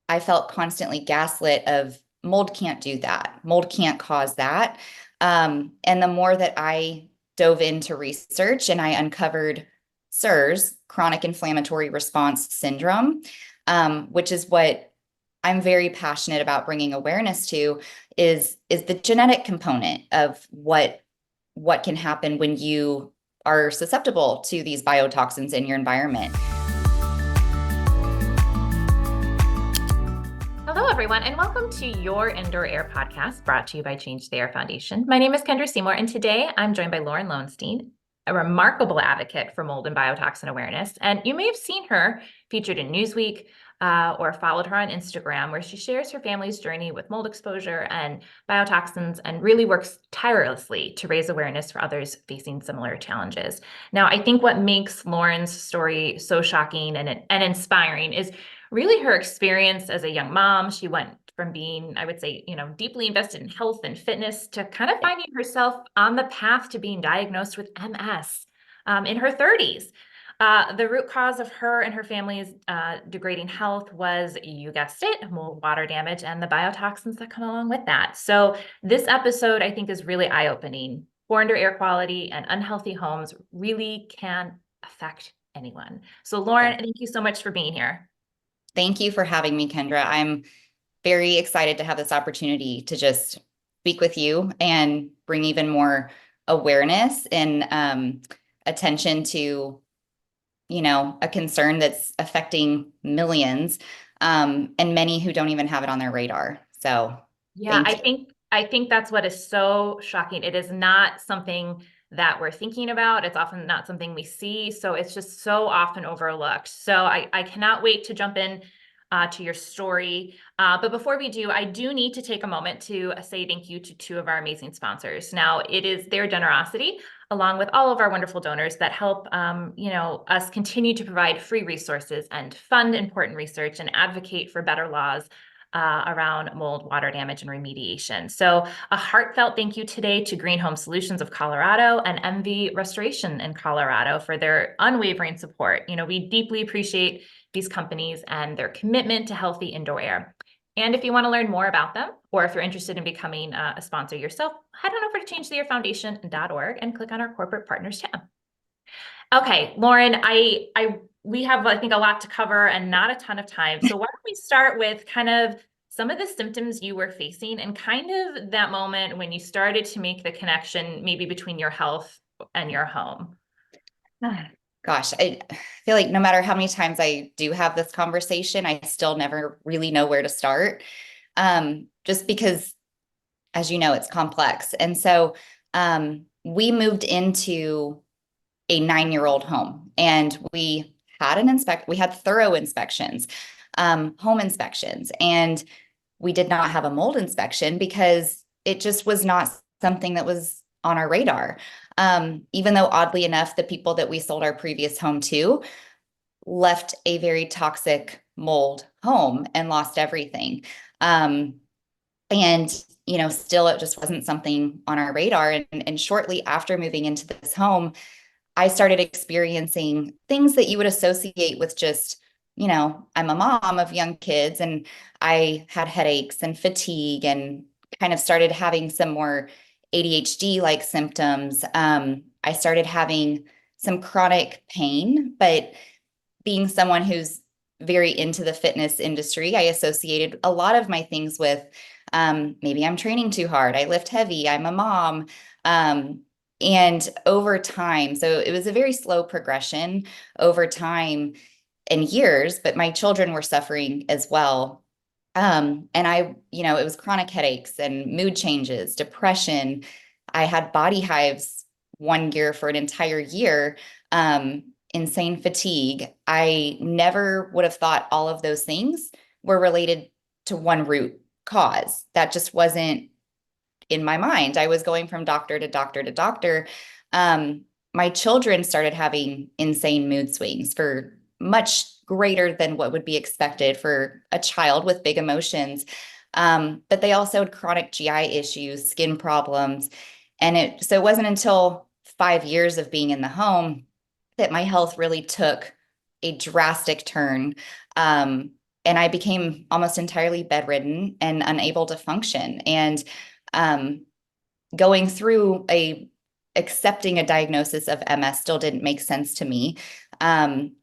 I felt constantly gaslit of mold can't do that. Mold can't cause that. And the more that I dove into research and I uncovered CIRS, chronic inflammatory response syndrome, which is what I'm very passionate about bringing awareness to, is the genetic component of what can happen when you are susceptible to these biotoxins in your environment. Hello, everyone, and welcome to your Indoor Air podcast brought to you by Change the Air Foundation. My name is Kendra Seymour, and today I'm joined by Lauren Lowenstein, a remarkable advocate for mold and biotoxin awareness. And you may have seen her featured in Newsweek or followed her on Instagram, where she shares her family's journey with mold exposure and biotoxins and really works tirelessly to raise awareness for others facing similar challenges. Now, I think what makes Lauren's story so shocking and inspiring is really her experience as a young mom. She went from being, I would say, deeply invested in health and fitness to kind of finding herself on the path to being diagnosed with MS in her 30s. The root cause of her and her family's degrading health was, you guessed it, mold, water damage, and the biotoxins that come along with that. So this episode, I think, is really eye-opening. Poor indoor air quality and unhealthy homes really can affect anyone. So Lauren, Yeah. thank you so much for being here. Thank you for having me, Kendra. I'm very excited to have this opportunity to just speak with you and bring even more awareness and attention to, a concern that's affecting millions, and many who don't even have it on their radar. So Yeah, thank I you. think I think that's what is so shocking. It is not something that we're thinking about. It's often not something we see. So it's just so often overlooked. So I cannot wait to jump in to your story. But before we do, I do need to take a moment to say thank you to two of our amazing sponsors. Now, it is their generosity, along with all of our wonderful donors, that help us continue to provide free resources and fund important research and advocate for better laws around mold, water damage, and remediation. So a heartfelt thank you today to Green Home Solutions of Colorado and MV Restoration in Colorado for their unwavering support. We deeply appreciate these companies and their commitment to healthy indoor air. And if you want to learn more about them, or if you're interested in becoming a sponsor yourself, head on over to changetheairfoundation.org and click on our corporate partners tab. Okay, Lauren, we have, I think, a lot to cover and not a ton of time. So why don't we start with kind of some of the symptoms you were facing and kind of that moment when you started to make the connection maybe between your health and your home. Gosh, I feel like no matter how many times I do have this conversation, I still never really know where to start. Just because, as you know, it's complex. And so we moved into a 9-year-old home, and we had thorough inspections, home inspections, and we did not have a mold inspection because it just was not something that was on our radar. Even though, oddly enough, the people that we sold our previous home to left a very toxic mold home and lost everything. And still it just wasn't something on our radar. And shortly after moving into this home, I started experiencing things that you would associate with just, I'm a mom of young kids, and I had headaches and fatigue and kind of started having some more ADHD-like symptoms. I started having some chronic pain, but being someone who's very into the fitness industry, I associated a lot of my things with maybe I'm training too hard, I lift heavy, I'm a mom. And over time, so it was a very slow progression over time and years, but my children were suffering as well. And it was chronic headaches and mood changes, depression. I had body hives one year for an entire year, insane fatigue. I never would have thought all of those things were related to one root cause. That just wasn't in my mind. I was going from doctor to doctor to doctor. My children started having insane mood swings for much greater than what would be expected for a child with big emotions. But they also had chronic GI issues, skin problems. So it wasn't until 5 years of being in the home that my health really took a drastic turn. and I became almost entirely bedridden and unable to function. And um, going through accepting a diagnosis of MS still didn't make sense to me. Um,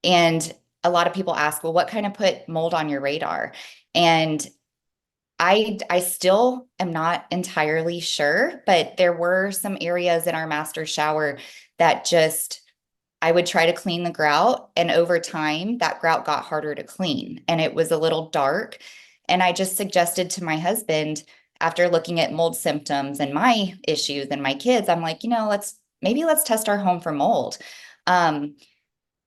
and a lot of people ask, well, what kind of put mold on your radar? And I still am not entirely sure, but there were some areas in our master shower that just I would try to clean the grout, and over time that grout got harder to clean and it was a little dark. And I just suggested to my husband, after looking at mold symptoms and my issues and my kids, I'm like, let's test our home for mold. Um,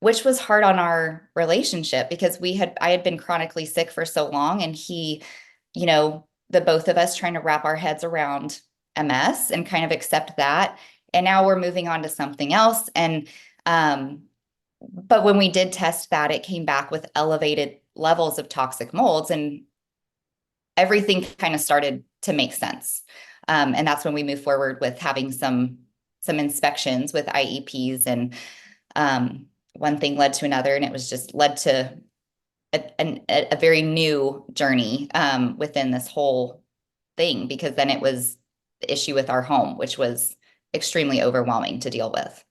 which was hard on our relationship because I had been chronically sick for so long, and the both of us trying to wrap our heads around MS and kind of accept that. And now we're moving on to something else. And but when we did test that, it came back with elevated levels of toxic molds, and everything kind of started to make sense. And that's when we moved forward with having some inspections with IEPs, and one thing led to another, and it was just led to a very new journey within this whole thing, because then it was the issue with our home, which was extremely overwhelming to deal with.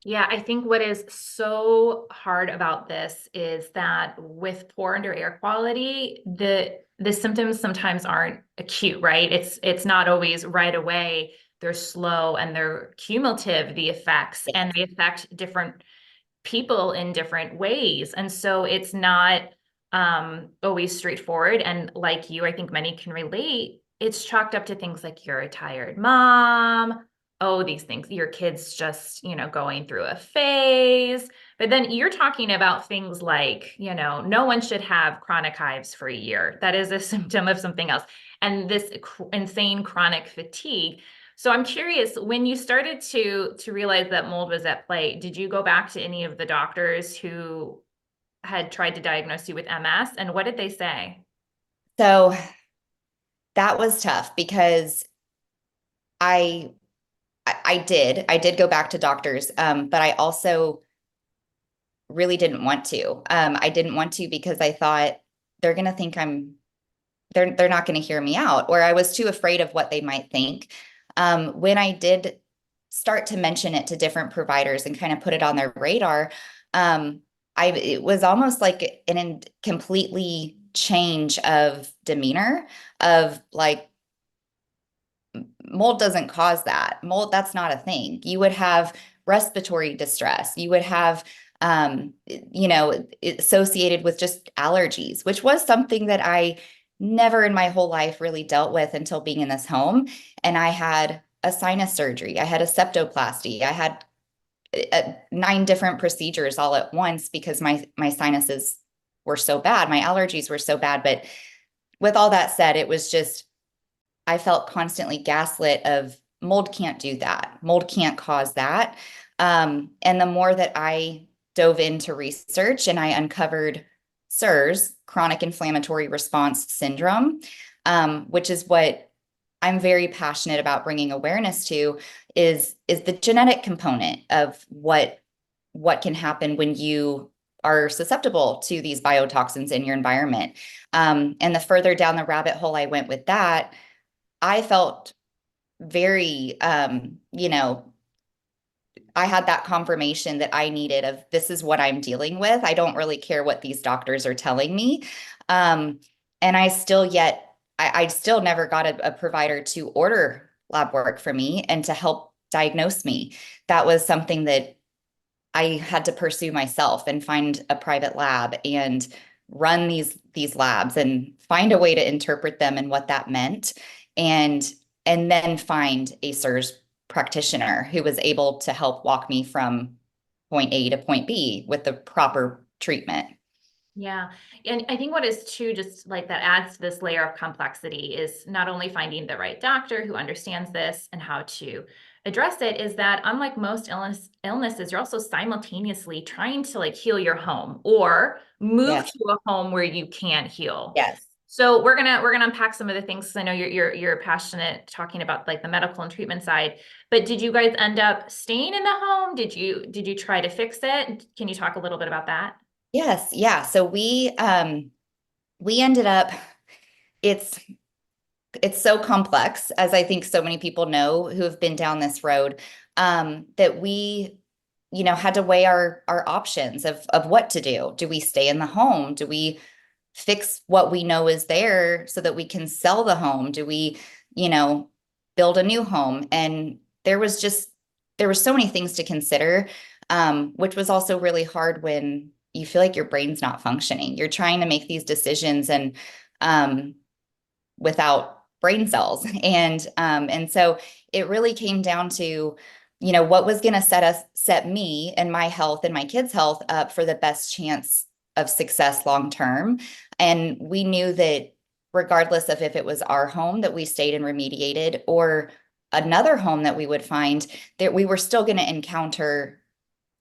Yeah, I think what is so hard about this is that with poor under air quality, the symptoms sometimes aren't acute, right? It's not always right away. They're slow and they're cumulative, the effects, and they affect different people in different ways. And so it's not always straightforward. And like you, I think many can relate. It's chalked up to things like you're a tired mom. Oh, these things, your kid's just, going through a phase. But then you're talking about things like, no one should have chronic hives for a year. That is a symptom of something else. And this insane chronic fatigue. So I'm curious, when you started to realize that mold was at play, did you go back to any of the doctors who had tried to diagnose you with MS, and what did they say? So that was tough because I I did go back to doctors, but I also really didn't want to. I didn't want to because I thought they're going to think they're not going to hear me out, or I was too afraid of what they might think. When I did start to mention it to different providers and kind of put it on their radar, it was almost like completely change of demeanor, of like, mold doesn't cause that. Mold, that's not a thing. You would have respiratory distress. You would have, associated with just allergies, which was something that I never in my whole life really dealt with until being in this home. And I had a sinus surgery. I had a septoplasty. I had 9 different procedures all at once because my sinuses were so bad. My allergies were so bad. But with all that said, it was just, I felt constantly gaslit of mold can't do that. Mold can't cause that. And the more that I dove into research and I uncovered CIRS, chronic inflammatory response syndrome, which is what I'm very passionate about bringing awareness to, is the genetic component of what can happen when you are susceptible to these biotoxins in your environment. And the further down the rabbit hole I went with that, I felt very, I had that confirmation that I needed of, this is what I'm dealing with. I don't really care what these doctors are telling me. And I still never got a provider to order lab work for me and to help diagnose me. That was something that I had to pursue myself and find a private lab and run these labs and find a way to interpret them and what that meant. And then find a CIRS practitioner who was able to help walk me from point A to point B with the proper treatment. Yeah. And I think what is too, just like that adds to this layer of complexity, is not only finding the right doctor who understands this and how to address it, is that unlike most illnesses, you're also simultaneously trying to like heal your home or move Yes. to a home where you can heal. Yes. So we're gonna unpack some of the things, 'cause I know you're passionate talking about like the medical and treatment side. But did you guys end up staying in the home? Did you try to fix it? Can you talk a little bit about that? Yes. Yeah. So we ended up, it's it's so complex, as I think so many people know who have been down this road, that we, had to weigh our options of what to do. Do we stay in the home? Do we fix what we know is there so that we can sell the home? Do we, you know, build a new home? And there were so many things to consider, which was also really hard when you feel like your brain's not functioning. You're trying to make these decisions and um, without brain cells. And so it really came down to, what was going to set me and my health and my kids' health up for the best chance of success long term. And we knew that regardless of if it was our home that we stayed and remediated or another home that we would find, that we were still going to encounter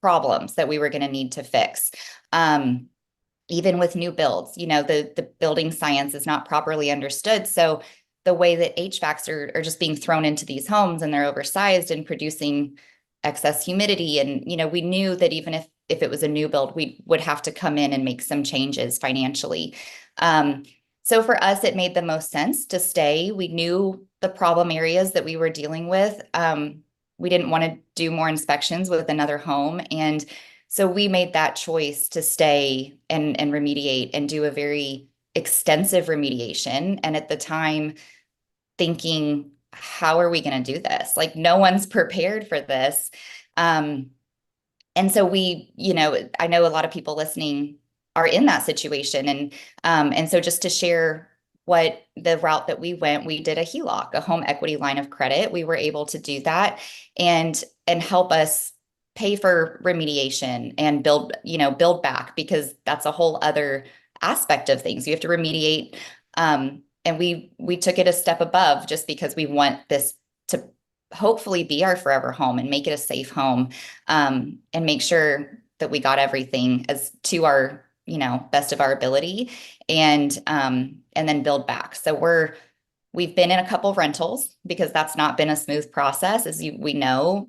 problems that we were going to need to fix. Even with new builds, the building science is not properly understood. So the way that HVACs are just being thrown into these homes, and they're oversized and producing excess humidity. And, we knew that even if it was a new build, we would have to come in and make some changes financially. So for us, it made the most sense to stay. We knew the problem areas that we were dealing with. We didn't want to do more inspections with another home. And so we made that choice to stay and remediate and do a very extensive remediation. And at the time, thinking, how are we going to do this? Like, no one's prepared for this. And so I know a lot of people listening are in that situation. And so just to share what the route that we went, we did a HELOC, a home equity line of credit. We were able to do that and help us pay for remediation and build back, because that's a whole other aspect of things. You have to remediate. And we took it a step above, just because we want this to hopefully be our forever home and make it a safe home, and make sure that we got everything as to our, best of our ability, and then build back. So we've been in a couple of rentals, because that's not been a smooth process. We know,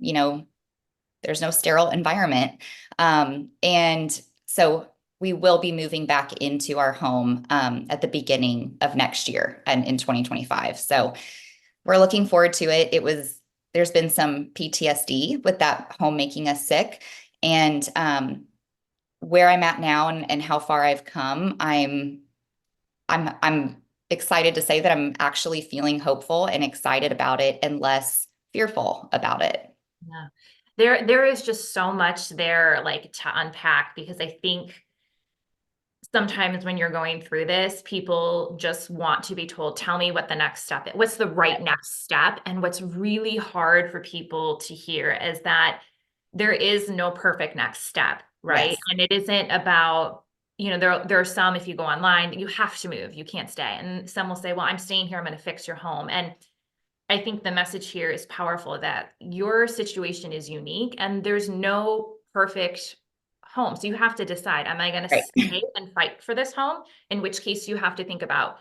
there's no sterile environment. And so we will be moving back into our home at the beginning of next year and in 2025. So we're looking forward to it. There's been some PTSD with that home making us sick. And where I'm at now and how far I've come, I'm excited to say that I'm actually feeling hopeful and excited about it and less fearful about it. Yeah. There is just so much there, like, to unpack, because I think sometimes when you're going through this, people just want to be told, tell me what the next step is. What's the right next step? And what's really hard for people to hear is that there is no perfect next step, right? Yes. And it isn't about, there are some, if you go online, you have to move, you can't stay. And some will say, well, I'm staying here, I'm going to fix your home. And I think the message here is powerful, that your situation is unique and there's no perfect home. So you have to decide, am I going to Right. stay and fight for this home? In which case you have to think about,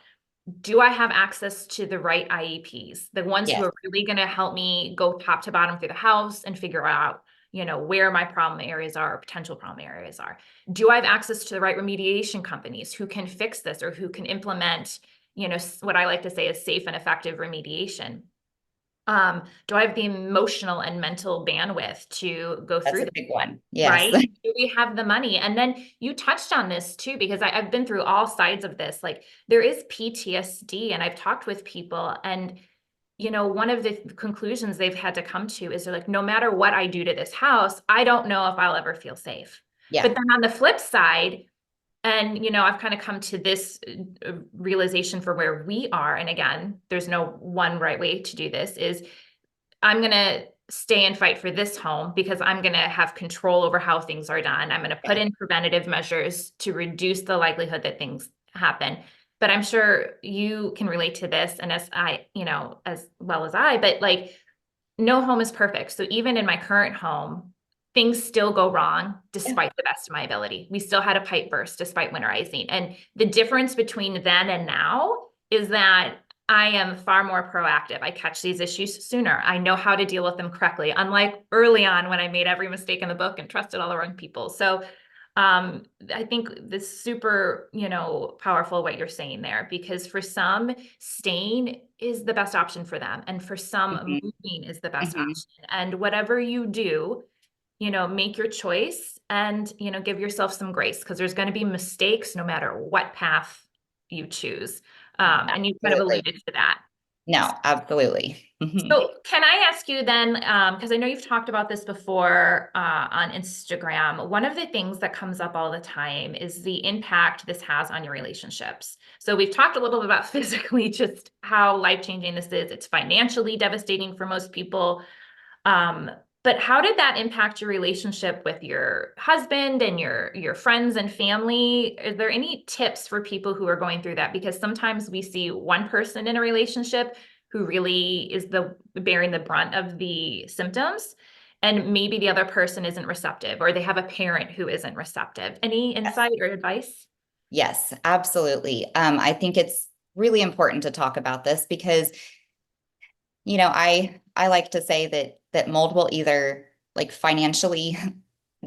do I have access to the right IEPs? The ones who Yes. are really going to help me go top to bottom through the house and figure out, where my problem areas are, or potential problem areas are. Do I have access to the right remediation companies who can fix this, or who can implement, what I like to say is safe and effective remediation? Do I have the emotional and mental bandwidth to go That's through a this, big one. Yes. right? Do we have the money? And then you touched on this too, because I've been through all sides of this. Like, there is PTSD, and I've talked with people, and one of the conclusions they've had to come to is, they're like, no matter what I do to this house, I don't know if I'll ever feel safe. Yeah. But then on the flip side, and, I've kind of come to this realization for where we are. And again, there's no one right way to do this, is I'm going to stay and fight for this home because I'm going to have control over how things are done. I'm going to put Yeah. in preventative measures to reduce the likelihood that things happen. But I'm sure you can relate to this, and as as well as I, but like, no home is perfect. So even in my current home, things still go wrong Yeah. despite the best of my ability. We still had a pipe burst despite winterizing. And the difference between then and now is that I am far more proactive. I catch these issues sooner. I know how to deal with them correctly, unlike early on when I made every mistake in the book and trusted all the wrong people. So I think this super, powerful what you're saying there, because for some, staying is the best option for them. And for some, Mhm. moving is the best Mhm. option. And whatever you do, make your choice and, give yourself some grace, because there's going to be mistakes no matter what path you choose. And you kind of Absolutely. alluded to that. No, absolutely. Mhm. So can I ask you then, because I know you've talked about this before on Instagram, one of the things that comes up all the time is the impact this has on your relationships. So we've talked a little bit about physically just how life-changing this is. It's financially devastating for most people. Um, but how did that impact your relationship with your husband and your friends and family? Is there any tips for people who are going through that? Because sometimes we see one person in a relationship who really is the bearing the brunt of the symptoms, and maybe the other person isn't receptive, or they have a parent who isn't receptive. Any Yes. insight or advice? Yes, absolutely. I think it's really important to talk about this because, I like to say that mold will either like financially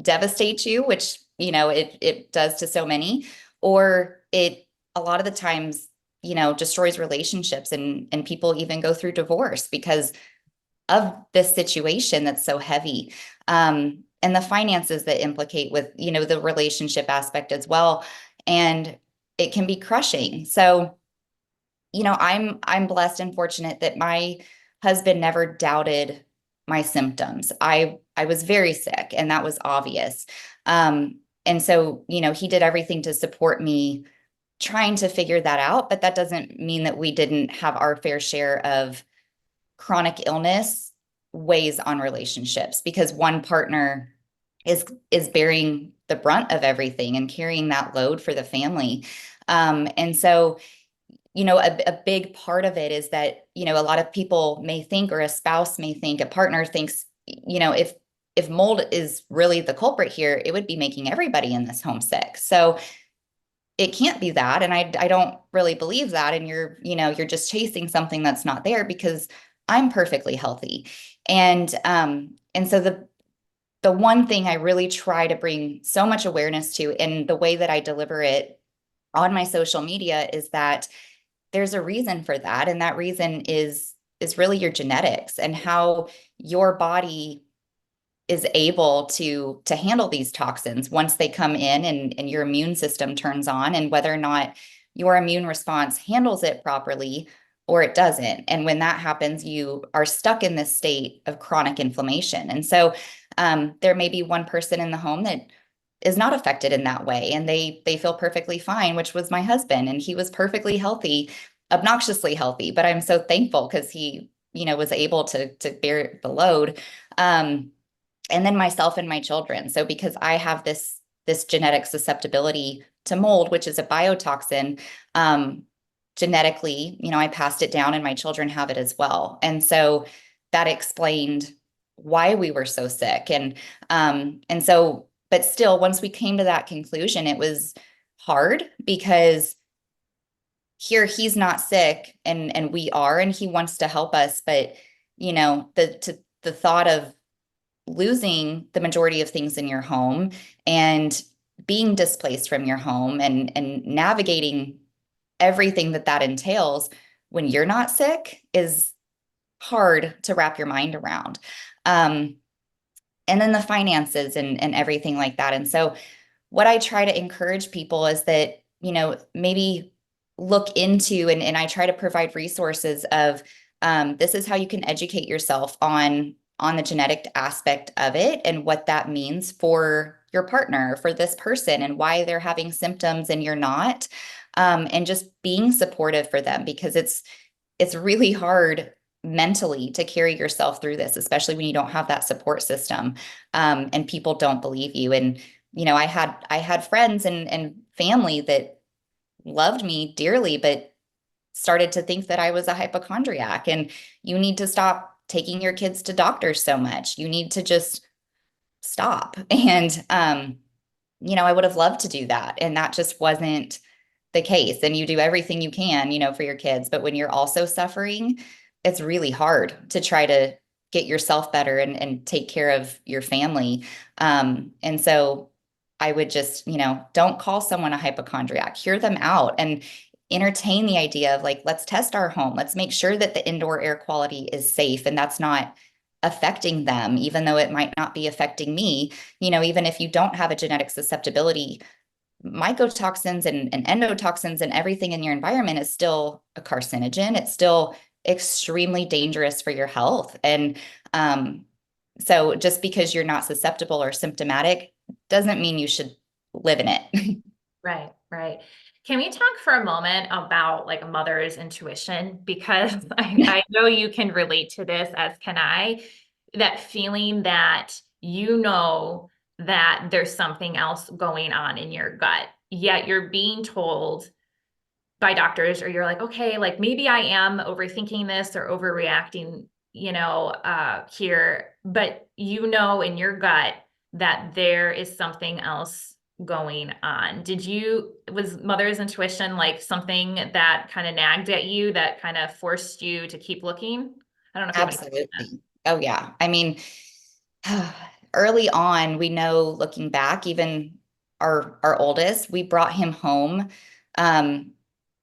devastate you, which, it does to so many, or it a lot of the times, destroys relationships and people even go through divorce because of this situation that's so heavy. And the finances that implicate with, the relationship aspect as well. And it can be crushing. So, I'm blessed and fortunate that my husband never doubted my symptoms. I was very sick and that was obvious. And so, he did everything to support me trying to figure that out, but that doesn't mean that we didn't have our fair share of chronic illness weighs on relationships because one partner is bearing the brunt of everything and carrying that load for the family. And so, a big part of it is that, a lot of people may think, or a spouse may think, a partner thinks, if mold is really the culprit here, it would be making everybody in this home sick. So it can't be that. And I don't really believe that. And you're just chasing something that's not there because I'm perfectly healthy. And so the one thing I really try to bring so much awareness to in the way that I deliver it on my social media is that there's a reason for that. And that reason is really your genetics and how your body is able to handle these toxins once they come in and your immune system turns on, and whether or not your immune response handles it properly or it doesn't. And when that happens, you are stuck in this state of chronic inflammation. And so there may be one person in the home that is not affected in that way, and they feel perfectly fine, which was my husband, and he was perfectly healthy, obnoxiously healthy. But I'm so thankful because he, was able to bear the load. And then myself and my children. So because I have this genetic susceptibility to mold, which is a biotoxin, genetically, I passed it down and my children have it as well. And so that explained why we were so sick. And so, but still, once we came to that conclusion, it was hard because here he's not sick and we are, and he wants to help us. But, the thought of losing the majority of things in your home and being displaced from your home and navigating everything that entails when you're not sick is hard to wrap your mind around. And then the finances and everything like that. And so what I try to encourage people is that, maybe look into and I try to provide resources of this is how you can educate yourself on the genetic aspect of it and what that means for your partner, for this person, and why they're having symptoms and you're not. And just being supportive for them because it's really hard mentally to carry yourself through this, especially when you don't have that support system, and people don't believe you. And I had friends and family that loved me dearly, but started to think that I was a hypochondriac, and you need to stop taking your kids to doctors so much. You need to just stop. And I would have loved to do that, and that just wasn't the case. And you do everything you can, for your kids, but when you're also suffering, it's really hard to try to get yourself better and take care of your family. And so I would just, don't call someone a hypochondriac, hear them out and entertain the idea of like, let's test our home. Let's make sure that the indoor air quality is safe and that's not affecting them, even though it might not be affecting me. Even if you don't have a genetic susceptibility, mycotoxins and endotoxins and everything in your environment is still a carcinogen. It's still extremely dangerous for your health. And so just because you're not susceptible or symptomatic doesn't mean you should live in it. Right, right. Can we talk for a moment about like a mother's intuition? Because I know you can relate to this, as can I, that feeling that that there's something else going on in your gut, yet you're being told by doctors, or you're like, okay, like maybe I am overthinking this or overreacting, here, but in your gut that there is something else going on. Was mother's intuition like something that kind of nagged at you, that kind of forced you to keep looking? I don't know if you have any thoughts on Absolutely. Oh, yeah. I mean, early on, we know looking back, even our oldest, we brought him home um,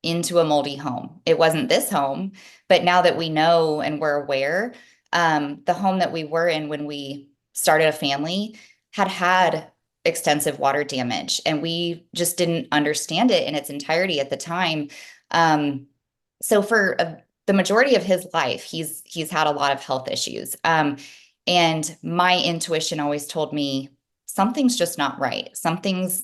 into a moldy home. It wasn't this home, but now that we know and we're aware, the home that we were in when we started a family had extensive water damage, and we just didn't understand it in its entirety at the time. So for the majority of his life, he's had a lot of health issues. And my intuition always told me something's just not right. Some things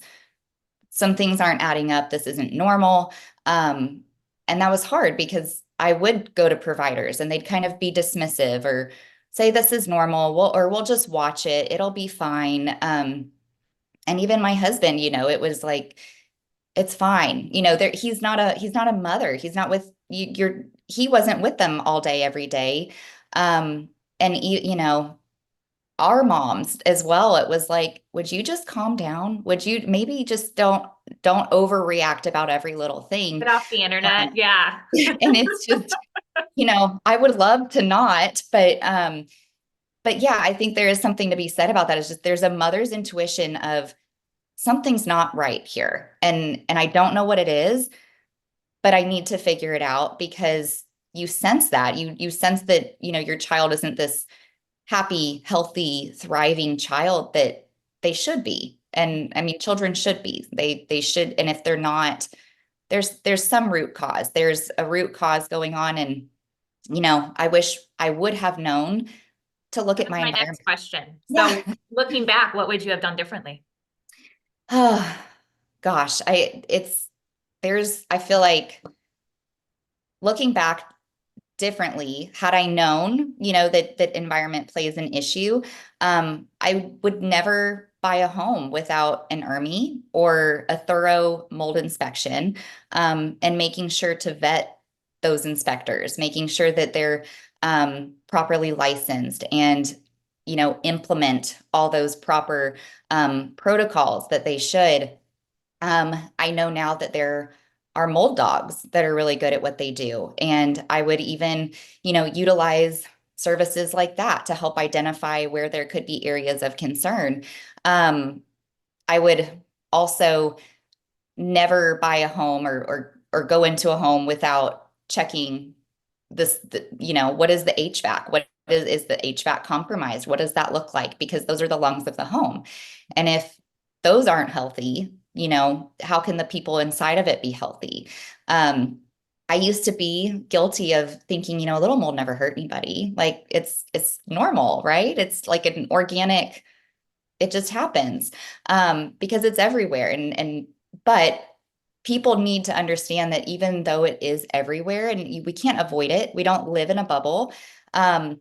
aren't adding up. This isn't normal. And that was hard because I would go to providers and they'd kind of be dismissive or say this is normal. We'll just watch it. It'll be fine. And even my husband, it was like, it's fine. He's not a mother. He's not with you. He wasn't with them all day, every day. And our moms as well, it was like, would you just calm down? Would you maybe just don't overreact about every little thing? Get off the internet. Yeah. And it's just, I would love to not, but yeah, I think there is something to be said about that. It's just there's a mother's intuition of something's not right here. And I don't know what it is, but I need to figure it out because you sense that. You sense that, your child isn't this happy, healthy, thriving child that they should be. And I mean, children should be. They should, and if they're not, there's some root cause. There's a root cause going on. And, I wish I would have known to look at That's my my environment. next question. Yeah. So looking back, what would you have done differently? Oh, gosh. I feel like looking back differently, had I known, that environment plays an issue, I would never buy a home without an ERMI or a thorough mold inspection, and making sure to vet those inspectors, making sure that they're properly licensed and, implement all those proper protocols that they should. I know now that there are mold dogs that are really good at what they do. And I would even, utilize services like that to help identify where there could be areas of concern. I would also never buy a home or go into a home without checking what is the HVAC? What is the HVAC compromised? What does that look like? Because those are the lungs of the home. And if those aren't healthy, how can the people inside of it be healthy? I used to be guilty of thinking, a little mold never hurt anybody. Like it's normal, right? It's like an organic, it just happens, because it's everywhere. But people need to understand that even though it is everywhere and we can't avoid it, we don't live in a bubble. Um,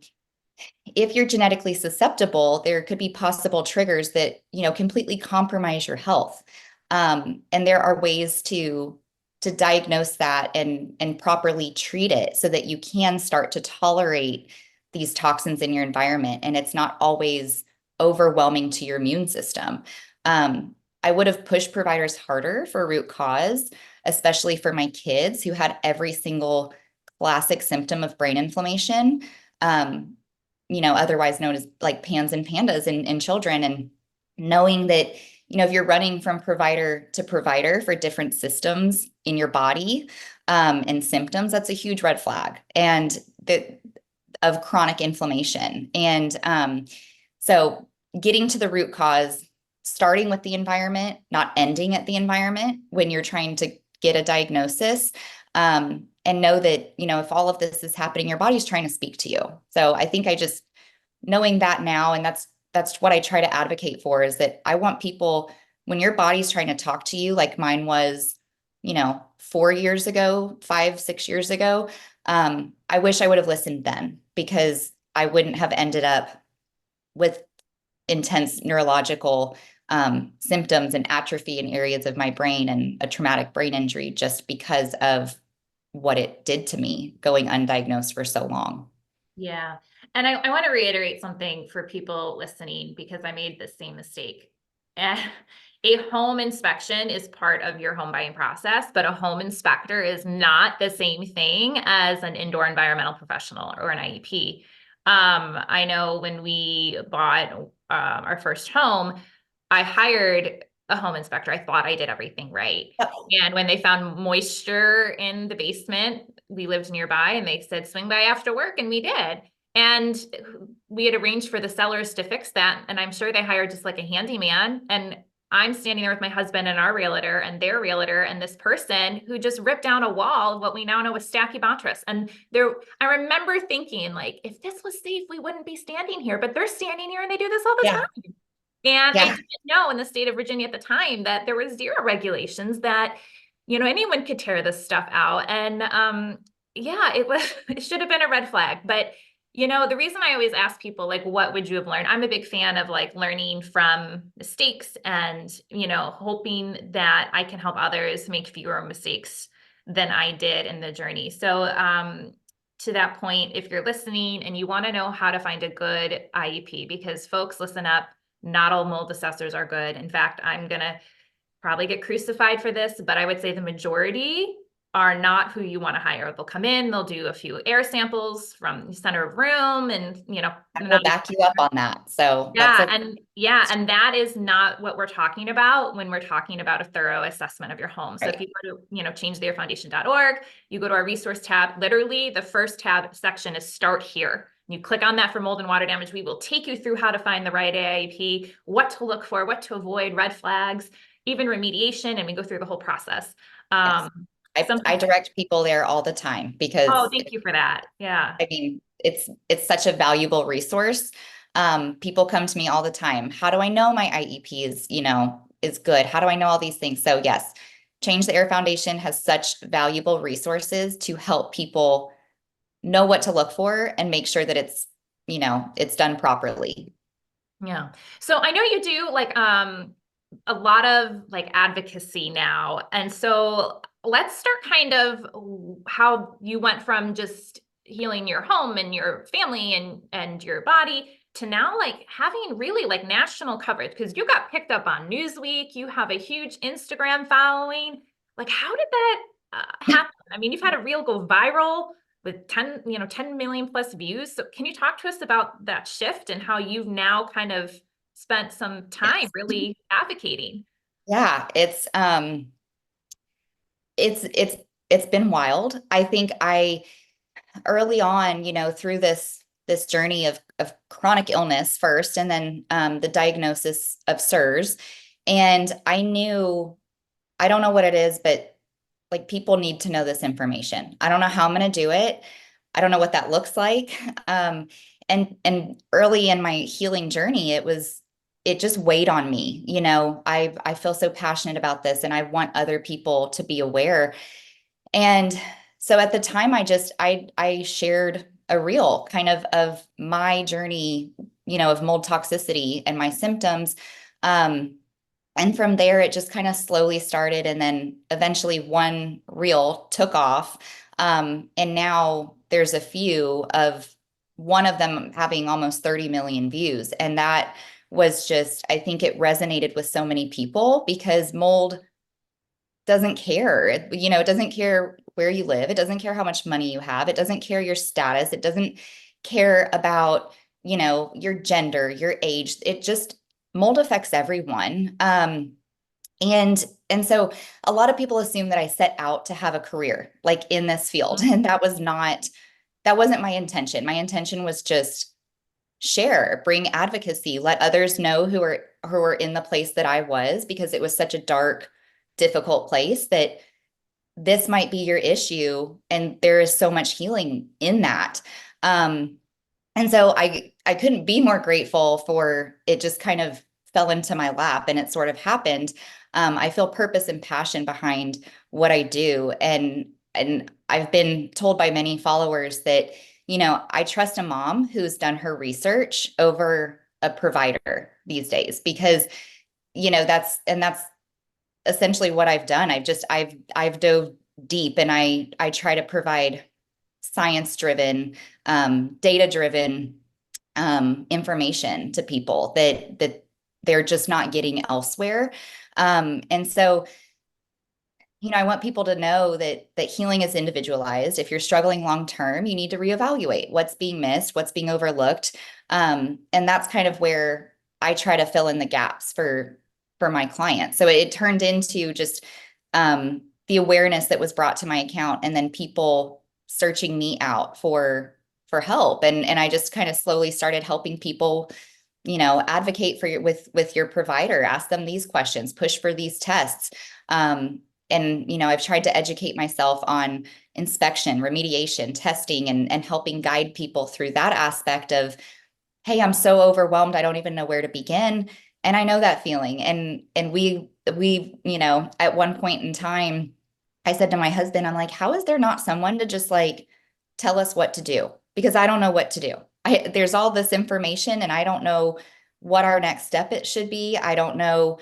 if you're genetically susceptible, there could be possible triggers that, completely compromise your health. And there are ways to diagnose that and properly treat it so that you can start to tolerate these toxins in your environment and it's not always overwhelming to your immune system. I would have pushed providers harder for root cause, especially for my kids who had every single classic symptom of brain inflammation, otherwise known as like PANS and PANDAS in children. And knowing that, if you're running from provider to provider for different systems in your body, and symptoms, that's a huge red flag. And that of chronic inflammation. And so getting to the root cause, starting with the environment, not ending at the environment when you're trying to get a diagnosis. And know that, if all of this is happening, your body's trying to speak to you. So I think I just knowing that now, and that's what I try to advocate for, is that I want people, when your body's trying to talk to you, like mine was, 4 years ago, 5, 6 years ago, I wish I would have listened then, because I wouldn't have ended up with intense neurological symptoms and atrophy in areas of my brain and a traumatic brain injury, just because of what it did to me going undiagnosed for so long. Yeah. And I want to reiterate something for people listening, because I made the same mistake. A home inspection is part of your home buying process, but a home inspector is not the same thing as an indoor environmental professional or an IEP. I know when we bought our first home, I hired a home inspector. I thought I did everything right. And when they found moisture in the basement, we lived nearby, and they said, swing by after work. And we did. And we had arranged for the sellers to fix that. And I'm sure they hired just like a handyman. And I'm standing there with my husband and our realtor and their realtor and this person who just ripped down a wall of what we now know is stachybotrys. And I remember thinking, like, if this was safe, we wouldn't be standing here, but they're standing here and they do this all the Yeah. time. And I Yeah. didn't know in the state of Virginia at the time that there was zero regulations that, anyone could tear this stuff out. And yeah, it should have been a red flag. But, the reason I always ask people, like, what would you have learned? I'm a big fan of like learning from mistakes and, hoping that I can help others make fewer mistakes than I did in the journey. So, to that point, if you're listening and you want to know how to find a good IEP, because folks, listen up, not all mold assessors are good. In fact, I'm going to probably get crucified for this, but I would say the majority are not who you want to hire. They'll come in, they'll do a few air samples from the center of room, and I will back you up on that. So that's yeah, and that is not what we're talking about when we're talking about a thorough assessment of your home. So right. if you go to, changetheairfoundation.org, you go to our resource tab, literally the first tab section is start here. You click on that for mold and water damage. We will take you through how to find the right AIP, what to look for, what to avoid, red flags, even remediation, and we go through the whole process. Yes. I direct people there all the time, Oh, because thank you for that. Yeah. I mean, it's such a valuable resource. People come to me all the time. How do I know my IEP is good? How do I know all these things? So yes, Change the Air Foundation has such valuable resources to help people know what to look for and make sure that it's done properly. Yeah. So I know you do like a lot of like advocacy now. And so let's start kind of how you went from just healing your home and your family and your body to now like having really like national coverage, because you got picked up on Newsweek, you have a huge Instagram following. Like, how did that happen? I mean, you've had a reel go viral with 10 million plus views. So can you talk to us about that shift and how you've now kind of spent some time Yes. really advocating? Yeah, it's been wild. I think I early on, through this journey of chronic illness first, and then the diagnosis of SIRS, and I knew, I don't know what it is, but like people need to know this information. I don't know how I'm going to do it. I don't know what that looks like. And early in my healing journey, it just weighed on me. I feel so passionate about this, and I want other people to be aware. And so at the time, I shared a reel kind of my journey, of mold toxicity and my symptoms. And from there, it just kind of slowly started. And then eventually one reel took off. And now there's a few of one of them having almost 30 million views. And that was just, I think it resonated with so many people, because mold doesn't care. It doesn't care where you live. It doesn't care how much money you have. It doesn't care your status. It doesn't care about, your gender, your age. mold affects everyone. And so a lot of people assume that I set out to have a career like in this field. And that wasn't my intention. My intention was just share, bring advocacy, let others know who are in the place that I was, because it was such a dark, difficult place, that this might be your issue and there is so much healing in that. Um, and so I couldn't be more grateful for it. Just kind of fell into my lap and it sort of happened. I feel purpose and passion behind what I do. And I've been told by many followers that, I trust a mom who's done her research over a provider these days, because, that's essentially what I've done. I've dove deep, and I try to provide science driven, data driven information to people that they're just not getting elsewhere. And so, I want people to know that healing is individualized. If you're struggling long term, you need to reevaluate what's being missed, what's being overlooked. And that's kind of where I try to fill in the gaps for my clients. So it turned into just the awareness that was brought to my account, and then people searching me out for help. And I just kind of slowly started helping people, advocate for with your provider, ask them these questions, push for these tests. And I've tried to educate myself on inspection, remediation, testing, and helping guide people through that aspect of, hey, I'm so overwhelmed, I don't even know where to begin. And I know that feeling. And we, at one point in time, I said to my husband, I'm like, how is there not someone to just like tell us what to do? Because I don't know what to do. There's all this information and I don't know what our next step it should be. I don't know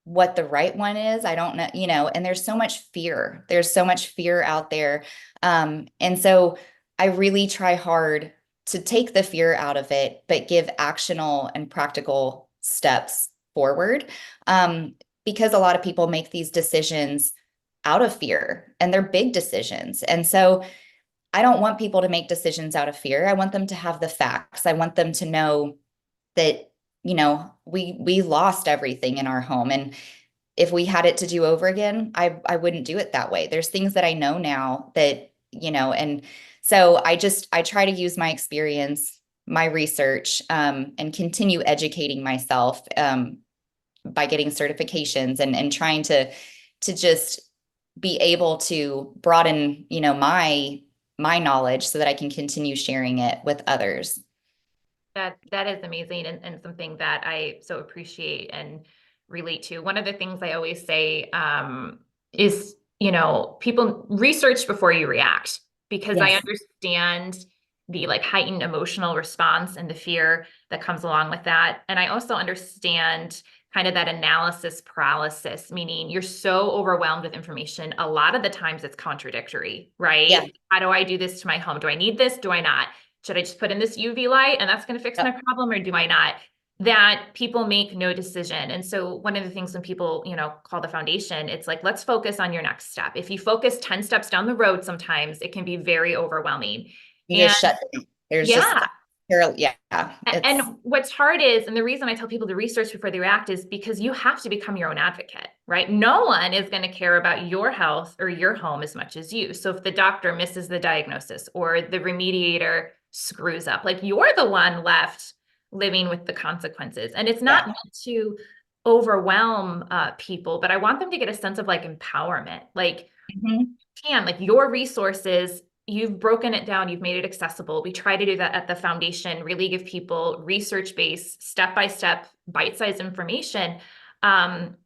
what the right one is. I don't know, and there's so much fear. There's so much fear out there. And so I really try hard to take the fear out of it, but give actionable and practical steps forward. Because a lot of people make these decisions out of fear, and they're big decisions. And so I don't want people to make decisions out of fear. I want them to have the facts. I want them to know that, we lost everything in our home. And if we had it to do over again, I wouldn't do it that way. There's things that I know now that, and so I try to use my experience, my research, and continue educating myself, by getting certifications, and trying to just be able to broaden, my knowledge so that I can continue sharing it with others. That is amazing, and something that I so appreciate and relate to. One of the things I always say is, people research before you react, because I Yes. understand the like heightened emotional response and the fear that comes along with that. And I also understand kind of that analysis paralysis, meaning you're so overwhelmed with information. A lot of the times it's contradictory, Yeah. right? How do I do this to my home? Do I need this? Do I not? Should I just put in this UV light and that's going to fix my Yep. problem, or do I not? That people make no decision. And so one of the things when people, call the foundation, it's like, let's focus on your next step. If you focus 10 steps down the road, sometimes it can be very overwhelming. You And just shut down. There's just, yeah, yeah, and it's, what's hard is, and the reason I tell people to research before they react is because you have to become your own advocate, right? No one is going to care about your health or your home as much as you. So if the doctor misses the diagnosis or the remediator screws up, like you're the one left living with the consequences. And it's not yeah. meant to overwhelm people, but I want them to get a sense of like empowerment. Like, Mhm. like your resources, you've broken it down, you've made it accessible. We try to do that at the foundation, really give people research-based, step-by-step, bite-sized information. And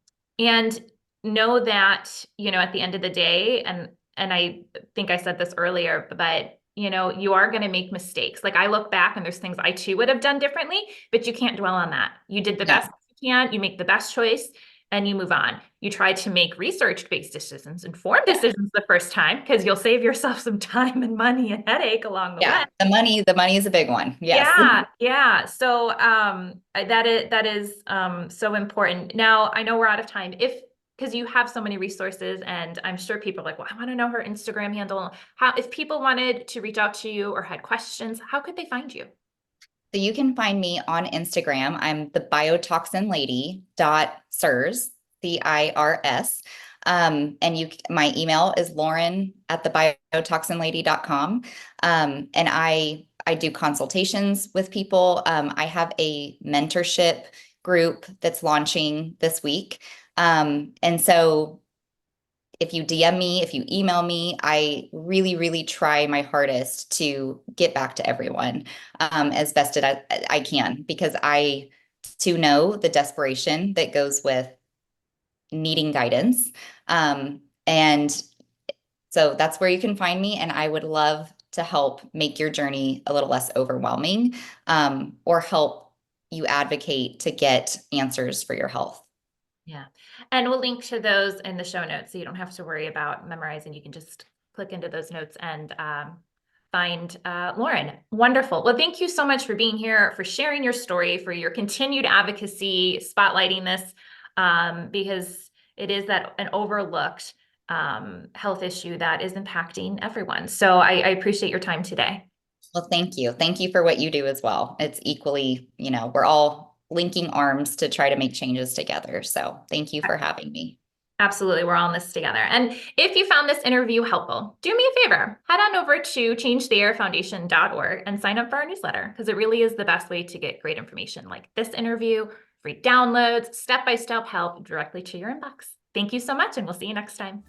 know that, at the end of the day, and I think I said this earlier, but you are going to make mistakes. Like I look back and there's things I too would have done differently, but you can't dwell on that. You did the No. best you can, you make the best choice, and you move on. You try to make research-based decisions, informed Yeah. decisions the first time, because you'll save yourself some time and money and headache along the way. Yeah. The money is a big one. Yes. Yeah, yeah. So that is so important. Now I know we're out of time. Because you have so many resources, and I'm sure people are like, well, I want to know her Instagram handle. How, if people wanted to reach out to you or had questions, how could they find you? So you can find me on Instagram. I'm the biotoxin lady .sirs, CIRS. And my email is Lauren at the biotoxinlady.com. And I do consultations with people. I have a mentorship group that's launching this week. And so if you DM me, if you email me, I really, really try my hardest to get back to everyone as best as I can, because I too know the desperation that goes with needing guidance. And so that's where you can find me. And I would love to help make your journey a little less overwhelming, or help you advocate to get answers for your health. Yeah. And we'll link to those in the show notes so you don't have to worry about memorizing. You can just click into those notes and find Lauren. Wonderful. Well, thank you so much for being here, for sharing your story, for your continued advocacy, spotlighting this, because it is an overlooked health issue that is impacting everyone. So I appreciate your time today. Well, thank you. Thank you for what you do as well. It's equally, we're all linking arms to try to make changes together. So thank you for having me. Absolutely. We're all in this together. And if you found this interview helpful, do me a favor, head on over to changetheairfoundation.org and sign up for our newsletter, because it really is the best way to get great information like this interview, free downloads, step-by-step help directly to your inbox. Thank you so much, and we'll see you next time.